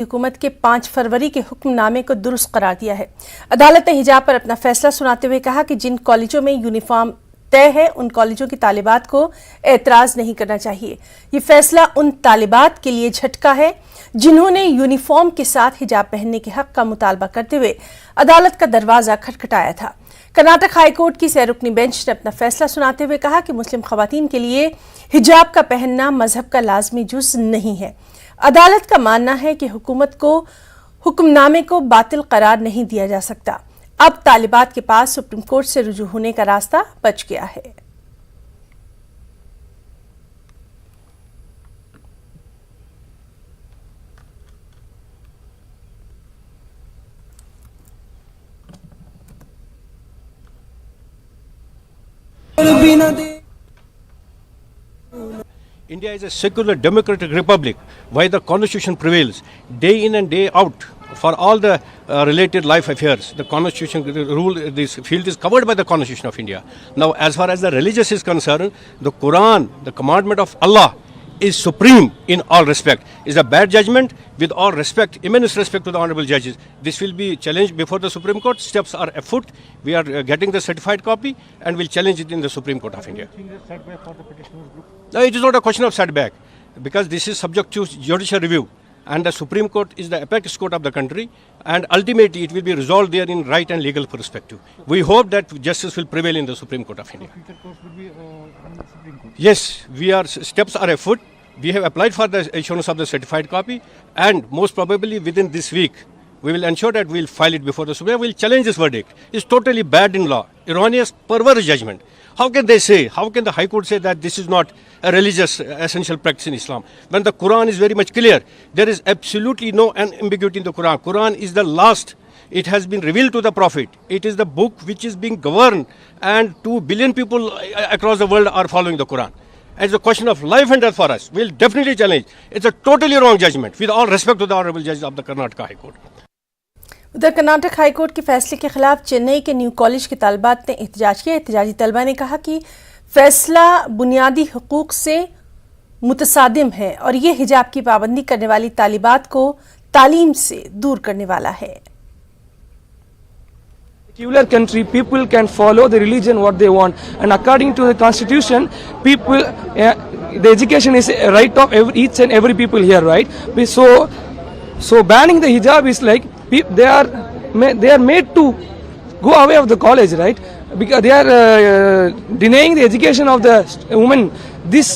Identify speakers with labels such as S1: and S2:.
S1: हुकूमत के 5 फरवरी के हुक्मनामे को दुरुस्त करार दिया है। अदालत ने हिजाब पर अपना फैसला सुनाते हुए कहा कि जिन कॉलेजों में यूनिफॉर्म तय है उन कॉलेजों की तालिबात को एतराज नहीं करना चाहिए। ये फैसला उन तालिबात के लिए झटका है जिन्होंने यूनिफॉर्म के साथ हिजाब पहनने के हक का मुतालबा करते हुए अदालत का दरवाजा खटखटाया था। कर्नाटक हाई कोर्ट की सैरुकनी बेंच ने अपना फैसला सुनाते हुए कहा कि मुस्लिम खवातीन के लिए हिजाब का पहनना मजहब का लाजमी जुज़ नहीं है। अदालत का मानना है कि हुकूमत को हुक्मनामे को बातिल करार नहीं दिया जा सकता। अब तालिबात के पास सुप्रीम कोर्ट से रुजू होने का रास्ता बच गया है।
S2: India is a secular democratic republic where the constitution prevails day in and day out for all the related life affairs. The constitution rule, this field is covered by the constitution of India. Now, as far as the religious is concerned, the Quran, the commandment of Allah, is supreme in all respect. Is a bad judgment. With all respect, immense respect to the honorable judges, this will be challenged before the Supreme Court. Steps are afoot. We are getting the certified copy and will challenge it in the Supreme Court of India. No, it is not a question of setback because this is subject to judicial review and the Supreme Court is the apex court of the country and ultimately it will be resolved there in right and legal perspective. We hope that justice will prevail in the Supreme Court of India. Yes, steps are afoot. We have applied for the issuance of the certified copy and most probably within this week we will ensure that we will file it before the Supreme. We will challenge this verdict. It's totally bad in law, erroneous, perverse judgment. How can the High Court say that this is not a religious essential practice in Islam? When the Quran is very much clear, there is absolutely no ambiguity in the Quran. Quran is the last. It has been revealed to the Prophet. It is the book which is being governed and 2 billion people across the world are following the Quran. It's a question of life and death for us. We'll definitely challenge. It's a totally wrong judgment with all respect to the honorable judges of the Karnataka High Court.
S1: उधर Karnataka high court के फैसले के खिलाफ चेन्नई के new college के तालिबात ने एहतजाज किया। एहतजाजी तलबा ने कहा कि फैसला बुनियादी हुकूक से मुतसादिम है और ये हिजाब की पाबंदी करने वाली तालिबात को तालीम से दूर करने वाला है।
S3: Secular country, people can follow the religion what they want, and according to the constitution, people, the education is a right of each and every people here, right? So banning the hijab is like they are made to go away of the college, right? Because they are denying the education of the women. This